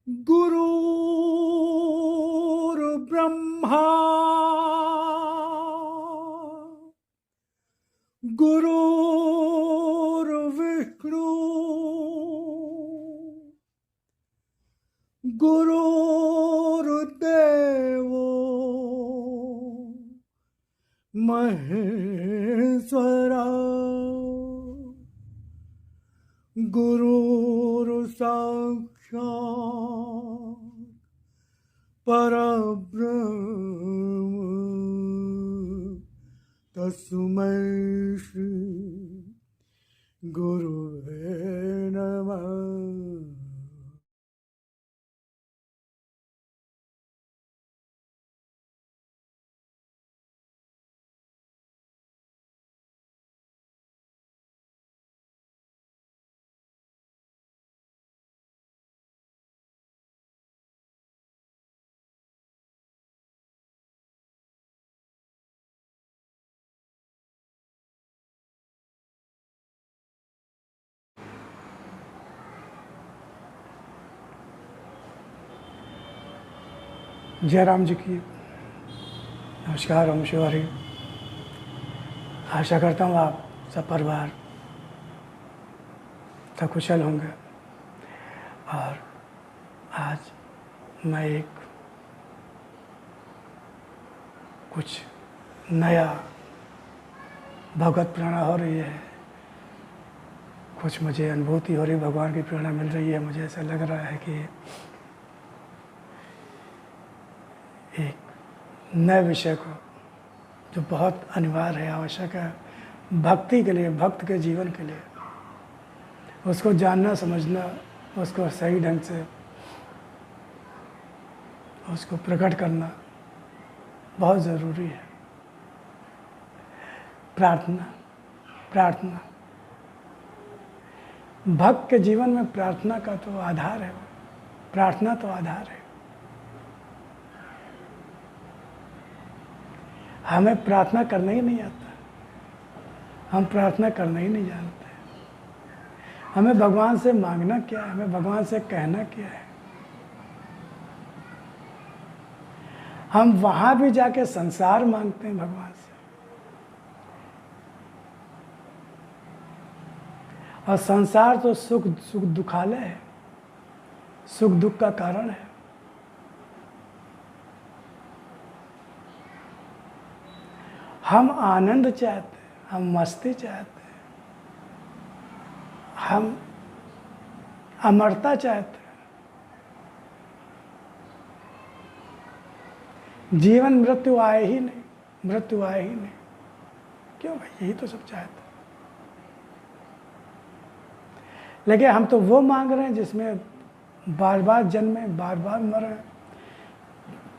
गुरुर्ब्रह्मा गुरुर्विष्णु गुरुर्देवो महेश्वरा गुरुर्साक्षात् परब्रह्म तस्मै श्री गुरुवे नमः। जयराम जी की नमस्कार। ओम शिव हरि। आशा करता हूँ आप सब परिवार सकुशल होंगे। और आज मैं एक कुछ नया भगवत प्रेरणा हो रही है, कुछ मुझे अनुभूति हो रही, भगवान की प्रेरणा मिल रही है। मुझे ऐसा लग रहा है कि एक नए विषय को जो बहुत अनिवार्य है, आवश्यक है भक्ति के लिए, भक्त के जीवन के लिए, उसको जानना समझना, उसको सही ढंग से उसको प्रकट करना बहुत ज़रूरी है। प्रार्थना प्रार्थना भक्त के जीवन में प्रार्थना का तो आधार है, प्रार्थना तो आधार है। हमें प्रार्थना करना ही नहीं आता, हम प्रार्थना करना ही नहीं जानते। हमें भगवान से मांगना क्या है, हमें भगवान से कहना क्या है। हम वहाँ भी जाके संसार मांगते हैं भगवान से, और संसार तो सुख दुखालय है, सुख दुख का कारण है। हम आनंद चाहते हैं, हम मस्ती चाहते हैं, हम अमरता चाहते हैं। जीवन मृत्यु आए ही नहीं, मृत्यु आए ही नहीं। क्यों भाई, यही तो सब चाहते हैं। लेकिन हम तो वो मांग रहे हैं जिसमें बार बार जन्मे, बार बार मरे,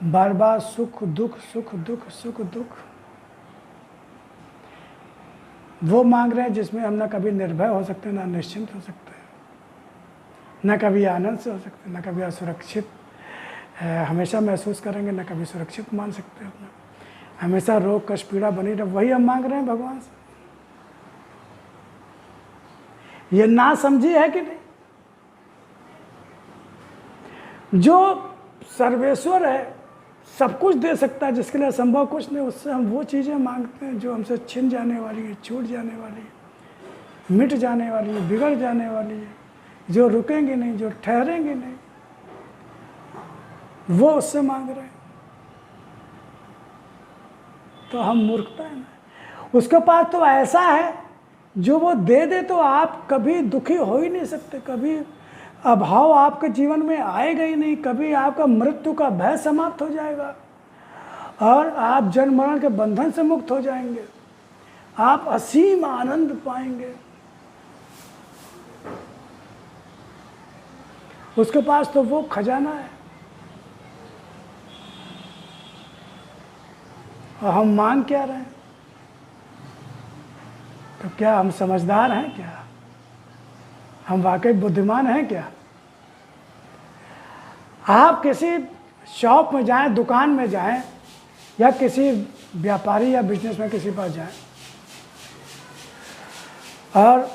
बार बार सुख दुख, सुख दुख, सुख दुख। वो मांग रहे हैं जिसमें हम ना कभी निर्भय हो सकते हैं, ना निश्चिंत हो सकते हैं, ना कभी आनंद से हो सकते हैं, ना कभी असुरक्षित हमेशा महसूस करेंगे, ना कभी सुरक्षित मान सकते हैं अपना। हमेशा रोग कष्ट पीड़ा बनी रहे, वही हम मांग रहे हैं भगवान से। ये ना समझी है कि नहीं? जो सर्वेश्वर है, सब कुछ दे सकता है, जिसके लिए असंभव कुछ नहीं, उससे हम वो चीज़ें मांगते हैं जो हमसे छिन जाने वाली है, छूट जाने वाली है, मिट जाने वाली है, बिगड़ जाने वाली है, जो रुकेंगे नहीं, जो ठहरेंगे नहीं, वो उससे मांग रहे हैं। तो हम मूर्खता है ना। उसके पास तो ऐसा है जो वो दे दे तो आप कभी दुखी हो ही नहीं सकते, कभी अभाव आपके जीवन में आएगा ही नहीं, कभी आपका मृत्यु का भय समाप्त हो जाएगा और आप जन्म मरण के बंधन से मुक्त हो जाएंगे। आप असीम आनंद पाएंगे। उसके पास तो वो खजाना है, और हम मांग क्या रहे हैं? तो क्या हम समझदार हैं? क्या हम वाकई बुद्धिमान हैं? क्या आप किसी शॉप में जाएं, दुकान में जाएं, या किसी व्यापारी या बिजनेस में किसी पास जाएं, और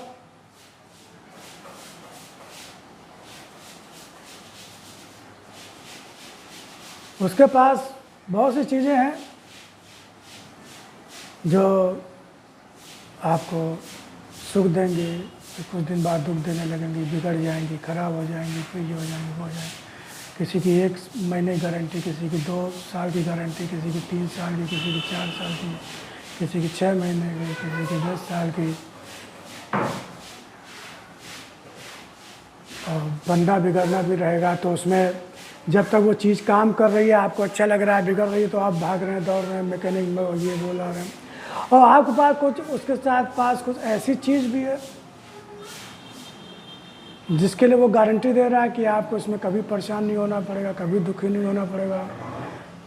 उसके पास बहुत सी चीज़ें हैं जो आपको सुख देंगे, फिर कुछ दिन बाद दुख देने लगेंगे, बिगड़ जाएंगी, खराब हो जाएंगी, फिर ये हो जाएंगे, वो हो जाएंगे। किसी की 1 महीने गारंटी, किसी की 2 साल की गारंटी, किसी की 3 साल की, किसी की 4 साल की, किसी की 6 महीने की, किसी की 10 साल की। और बंदा बिगड़ना भी रहेगा तो उसमें जब तक वो चीज़ काम कर रही है, आपको अच्छा लग रहा है, बिगड़ रही है तो आप भाग रहे हैं, दौड़ रहे हैं, मैकेनिक में ये बोला रहे हैं, और आपके पास कुछ उसके साथ पास कुछ ऐसी चीज़ भी है जिसके लिए वो गारंटी दे रहा है कि आपको इसमें कभी परेशान नहीं होना पड़ेगा, कभी दुखी नहीं होना पड़ेगा,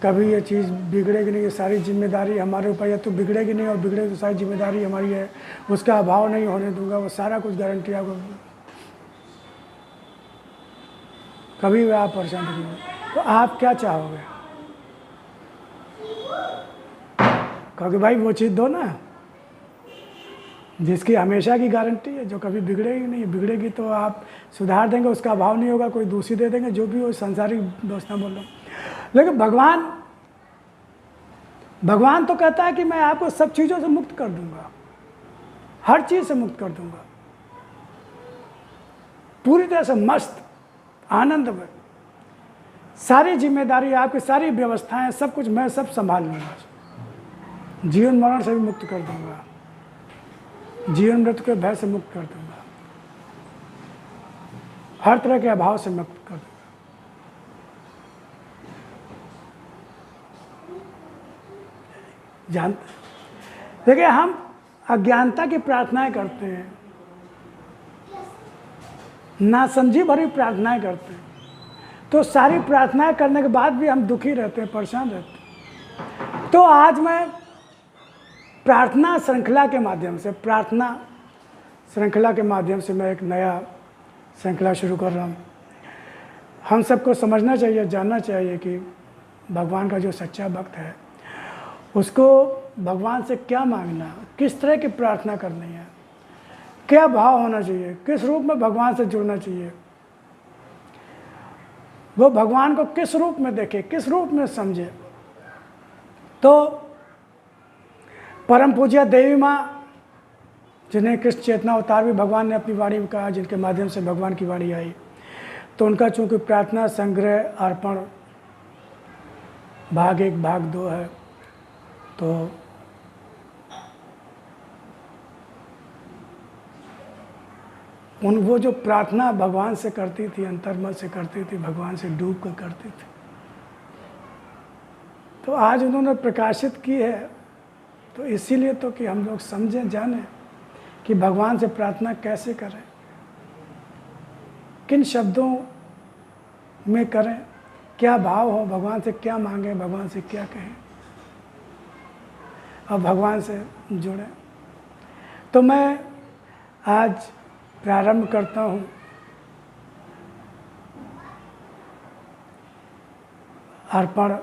कभी ये चीज़ बिगड़ेगी नहीं, ये सारी जिम्मेदारी हमारे ऊपर है, तो बिगड़ेगी नहीं, और बिगड़ेगी तो सारी जिम्मेदारी हमारी है, उसका अभाव नहीं होने दूंगा, वो सारा कुछ गारंटी आपको, कभी भी आप परेशान नहीं होंगे। तो आप क्या चाहोगे? क्योंकि भाई वो चीज़ दो ना जिसकी हमेशा की गारंटी है, जो कभी बिगड़ेगी नहीं, बिगड़ेगी तो आप सुधार देंगे, उसका अभाव नहीं होगा, कोई दूसरी दे देंगे, जो भी हो संसारिक दोस्ता बोल रहा हूँ। लेकिन भगवान तो कहता है कि मैं आपको सब चीज़ों से मुक्त कर दूंगा, हर चीज़ से मुक्त कर दूंगा, पूरी तरह से मस्त आनंद में, सारी जिम्मेदारी आपकी, सारी व्यवस्थाएं, सब कुछ मैं सब संभाल लूँगा, जीवन मरण से भी मुक्त कर दूंगा, जीवन मृत्यु के भय से मुक्त कर दूंगा, हर तरह के अभाव से मुक्त कर दूंगा। जानते देखिए, हम अज्ञानता की प्रार्थनाएं करते हैं, नासमझी भरी प्रार्थनाएं करते हैं, तो सारी प्रार्थनाएं करने के बाद भी हम दुखी रहते हैं, परेशान रहते हैं। तो आज मैं प्रार्थना श्रृंखला के माध्यम से मैं एक नया श्रृंखला शुरू कर रहा हूँ। हम सबको समझना चाहिए, जानना चाहिए कि भगवान का जो सच्चा भक्त है उसको भगवान से क्या मांगना, किस तरह की प्रार्थना करनी है, क्या भाव होना चाहिए, किस रूप में भगवान से जुड़ना चाहिए, वो भगवान को किस रूप में देखे, किस रूप में समझे। तो परम पूज्य देवी माँ, जिन्हें कृष्ण चेतना अवतार भी भगवान ने अपनी वाणी में कहा, जिनके माध्यम से भगवान की वाणी आई, तो उनका चूँकि प्रार्थना संग्रह अर्पण भाग 1 भाग 2 है, तो वो जो प्रार्थना भगवान से करती थी, अंतर्मन से करती थी, भगवान से डूब कर करती थी, तो आज उन्होंने प्रकाशित की है। तो इसीलिए तो कि हम लोग समझें, जानें कि भगवान से प्रार्थना कैसे करें, किन शब्दों में करें, क्या भाव हो, भगवान से क्या मांगें, भगवान से क्या कहें, और भगवान से जुड़ें। तो मैं आज प्रारंभ करता हूँ अर्पण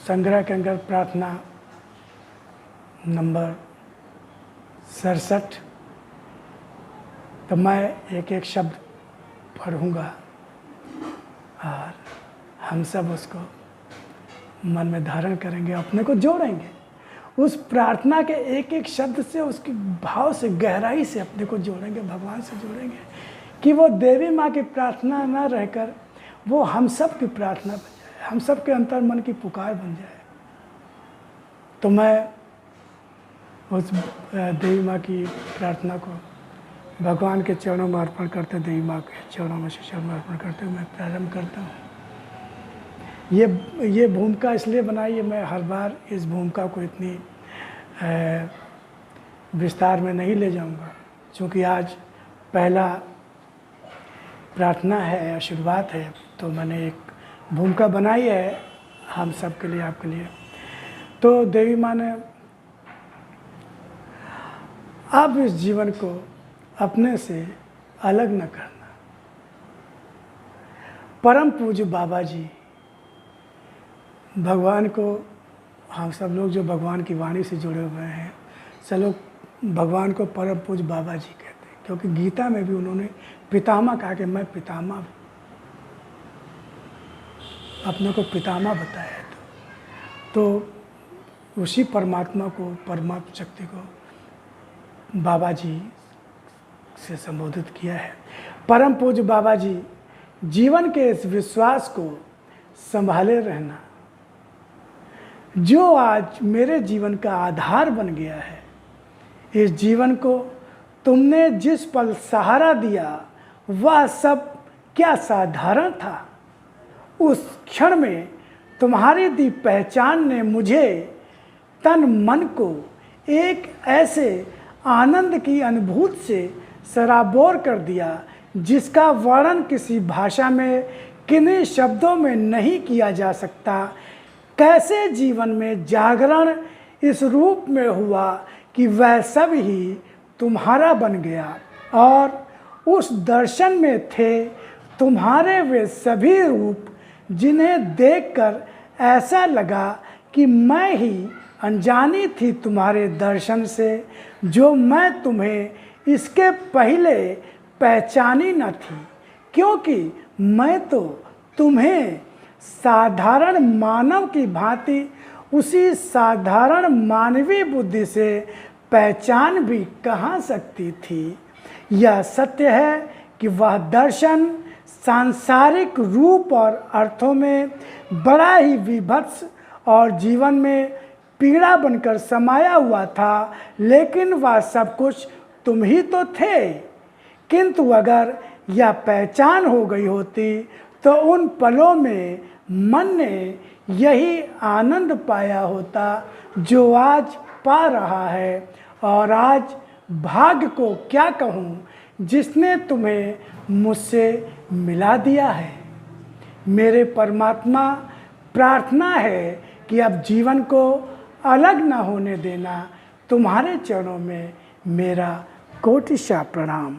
संग्रह के अंदर प्रार्थना नंबर 67। तो मैं एक एक शब्द पढ़ूँगा और हम सब उसको मन में धारण करेंगे, अपने को जोड़ेंगे उस प्रार्थना के एक एक शब्द से, उसके भाव से, गहराई से अपने को जोड़ेंगे, भगवान से जोड़ेंगे, कि वो देवी माँ की प्रार्थना ना रहकर वो हम सब की प्रार्थना बन जाए, हम सब के अंतर मन की पुकार बन जाए। तो मैं उस देवी माँ की प्रार्थना को भगवान के चरणों में अर्पण करते, देवी माँ के चरणों में चरण में अर्पण करते हुए मैं प्रारंभ करता हूँ। ये भूमिका इसलिए बनाई है, मैं हर बार इस भूमिका को इतनी विस्तार में नहीं ले जाऊंगा, क्योंकि आज पहला प्रार्थना है, शुरुआत है, तो मैंने एक भूमिका बनाई है हम सब के लिए, आपके लिए। तो देवी माँ ने अब इस जीवन को अपने से अलग न करना। परम पूज्य बाबा जी, भगवान को, हम सब लोग जो भगवान की वाणी से जुड़े हुए हैं, सब लोग भगवान को परम पूज्य बाबा जी कहते हैं, क्योंकि गीता में भी उन्होंने पितामह कहा कि मैं पितामह हूँ। अपने को पितामह बताया है। तो उसी परमात्मा को, परमात्मा शक्ति को बाबा जी से संबोधित किया है। परम पूज्य बाबा जी जीवन के इस विश्वास को संभाले रहना जो आज मेरे जीवन का आधार बन गया है। इस जीवन को तुमने जिस पल सहारा दिया वह सब क्या साधारण था। उस क्षण में तुम्हारी दी पहचान ने मुझे तन मन को एक ऐसे आनंद की अनुभूति से सराबोर कर दिया जिसका वर्णन किसी भाषा में किन्हीं शब्दों में नहीं किया जा सकता। कैसे जीवन में जागरण इस रूप में हुआ कि वह सब ही तुम्हारा बन गया और उस दर्शन में थे तुम्हारे वे सभी रूप जिन्हें देखकर ऐसा लगा कि मैं ही अनजानी थी तुम्हारे दर्शन से, जो मैं तुम्हें इसके पहले पहचानी न थी, क्योंकि मैं तो तुम्हें साधारण मानव की भांति उसी साधारण मानवीय बुद्धि से पहचान भी कहाँ सकती थी। यह सत्य है कि वह दर्शन सांसारिक रूप और अर्थों में बड़ा ही विभत्स और जीवन में पीड़ा बनकर समाया हुआ था, लेकिन वह सब कुछ तुम ही तो थे। किंतु अगर यह पहचान हो गई होती तो उन पलों में मन ने यही आनंद पाया होता जो आज पा रहा है। और आज भाग्य को क्या कहूँ जिसने तुम्हें मुझसे मिला दिया है। मेरे परमात्मा, प्रार्थना है कि अब जीवन को अलग न होने देना। तुम्हारे चरणों में मेरा कोटिशा प्रणाम।